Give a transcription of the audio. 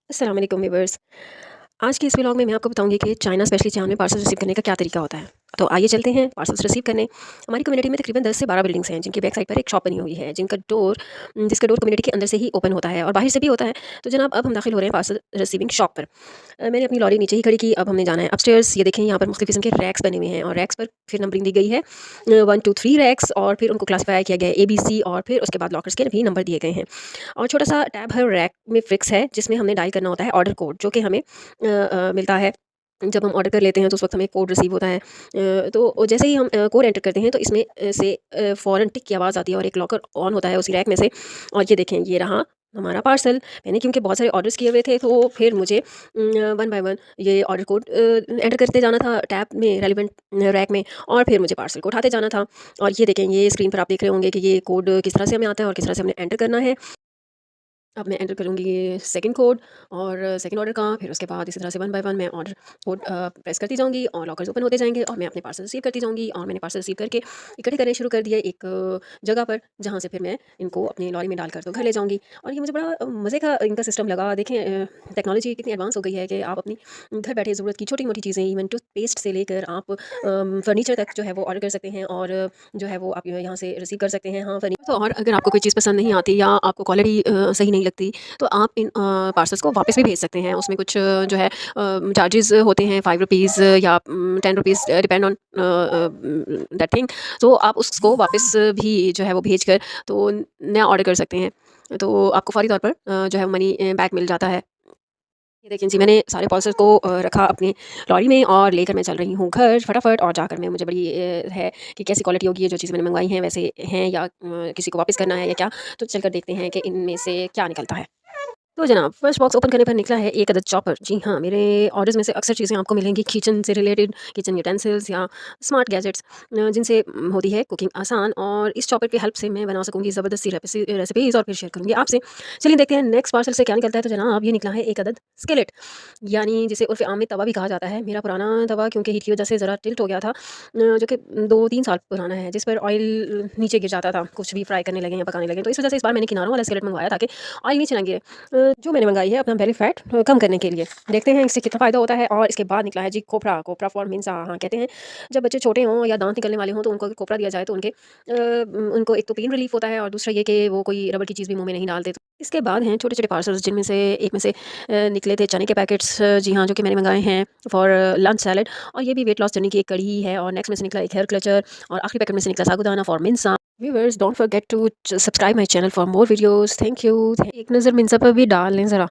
अस्सलाम वालेकुम व्यूअर्स। आज के इस व्लॉग में मैं आपको बताऊंगी कि चाइना स्पेशली चाइना में पार्सल रिसीव करने का क्या तरीका होता है। तो आइए चलते हैं पार्सल्स रिसीव करने। हमारी कम्युनिटी में तकरीबन 10 से 12 बिल्डिंग्स हैं जिनकी बैक साइड पर एक शॉप बनी हुई है जिसका डोर कम्युनिटी के अंदर से ही ओपन होता है और बाहर से भी होता है। तो जनाब अब हम दाखिल हो रहे हैं पार्सल रिसीविंग शॉप पर। मैंने अपनी लॉरी नीचे ही खड़ी की। अब हमने जाना है अपस्टेयर्स। ये देखें यहाँ पर मुख्तलिफ किस्म के रैक्स बने हुए हैं और रैक्स पर फिर नंबरिंग दी गई है 1 2 3 रैक्स और फिर उनको क्लासीफाई किया गया है ABC और फिर उसके बाद लॉकर्स के भी नंबर दिए गए हैं। और छोटा सा टैब हर रैक में फिक्स है जिसमें हमने डायल करना होता है ऑर्डर कोड जो कि हमें मिलता है जब हम ऑर्डर कर लेते हैं तो उस वक्त हमें कोड रिसीव होता है। तो जैसे ही हम कोड एंटर करते हैं तो इसमें से फ़ौरन टिक की आवाज़ आती है और एक लॉकर ऑन होता है उसी रैक में से। और ये देखें ये रहा हमारा पार्सल। मैंने क्योंकि बहुत सारे ऑर्डर्स किए हुए थे तो फिर मुझे वन बाय वन ये ऑर्डर कोड एंटर करते जाना था टैब में रेलिवेंट रैक में और फिर मुझे पार्सल को उठाते जाना था। और ये देखें ये स्क्रीन पर आप देख रहे होंगे कि ये कोड किस तरह से हमें आता है और किस तरह से हमने एंटर करना है। अब मैं एंटर करूँगी ये सेकंड कोड और सेकंड ऑर्डर का। फिर उसके बाद इसी तरह से वन बाय वन मैं ऑर्डर कोड प्रेस करती जाऊँगी और लॉकर्स ओपन होते जाएंगे और मैं अपने पार्सल रिसीव करती जाऊँगी। और मैंने पार्सल रिसीव करके इकट्ठे करने शुरू कर दिए एक जगह पर, जहाँ से फिर मैं इनको अपनी लॉरी में डालकर तो घर ले जाऊँगी। और ये मुझे बड़ा मज़े का इनका सिस्टम लगा। देखें टेक्नोलॉजी कितनी एडवांस हो गई है कि आप अपनी घर बैठे ज़रूरत की छोटी मोटी चीज़ें, इवन टूथपेस्ट से लेकर आप फर्नीचर तक जो है वो ऑर्डर कर सकते हैं और जो है वो आप यहाँ से रिसीव कर सकते हैं। हाँ फर्नीचर तो, और अगर आपको कोई चीज़ पसंद नहीं आती या आपको क्वालिटी सही नहीं लगती तो आप इन पार्सल्स को वापस भी भेज सकते हैं। उसमें कुछ जो है चार्जेस होते हैं ₹5 या ₹10 डिपेंड ऑन दैट थिंग। तो आप उसको वापस भी जो है वो भेज कर तो नया ऑर्डर कर सकते हैं। तो आपको फ़ौरी तौर पर जो है मनी बैक मिल जाता है। ये देखिए जी मैंने सारे पार्सल को रखा अपनी लॉरी में और लेकर मैं चल रही हूँ घर फटाफट। और जाकर मैं मुझे बड़ी है कि कैसी क्वालिटी होगी, ये जो चीज़ें मैंने मंगवाई हैं वैसे हैं या किसी को वापस करना है या क्या। तो चलकर देखते हैं कि इनमें से क्या निकलता है। तो जनाब फर्स्ट बॉक्स ओपन करने पर निकला है एक अदद चॉपर। जी हाँ, मेरे ऑर्डर्स में से अक्सर चीज़ें आपको मिलेंगी किचन से रिलेटेड, किचन यूटेंसिल्स या स्मार्ट गैजेट्स जिनसे होती है कुकिंग आसान। और इस चॉपर की हेल्प से मैं बना सकूंगी ज़बरदस्ती रेसिपीज़ और फिर शेयर करूंगी आपसे। चलिए देखते हैं नेक्स्ट पार्सल से क्या निकलता है। तो जनाब ये निकला है एक अदद स्केलेट, यानी जिसे उर्फ़ आम में तवा भी कहा जाता है। मेरा पुराना तवा क्योंकि हीट की वजह से ज़रा टिल्ट हो गया था, जो कि 2 3 साल पुराना है, जिस पर ऑयल नीचे गिर जाता था कुछ भी फ्राई करने लगे या पकाने लगे। तो इस वजह से इस बार मैंने किनारों वाला स्केलेट मंगवाया ताकि ऑयल नीचे ना गिरे। जो मैंने मंगाई है अपना बेली फैट कम करने के लिए। देखते हैं इससे कितना फ़ायदा होता है। और इसके बाद निकला है जी कोपरा। कोपरा फॉर मीन्स हाँ कहते हैं जब बच्चे छोटे हों या दांत निकलने वाले हों तो उनको अगर कोपरा दिया जाए तो उनको एक तो पेन रिलीफ होता है और दूसरा ये कि वो कोई रबड़ की चीज़ भी मुंह में नहीं डालते। तो इसके बाद हैं छोटे छोटे पार्सल्स जिनमें से एक में से निकले थे चने के पैकेट्स, जी हाँ, जो कि मैंने मंगाए हैं फॉर लंच सैलड। और ये भी वेट लॉस जर्नी की एक कड़ी है। और नेक्स्ट में से निकला एक हेयर क्लचर और आखिरी पैकेट में से निकला साबुदाना फॉर मिंसा। Viewers don't forget to subscribe my channel for more videos. Thank you. एक नज़र मिंसा पर भी डाल लें ज़रा।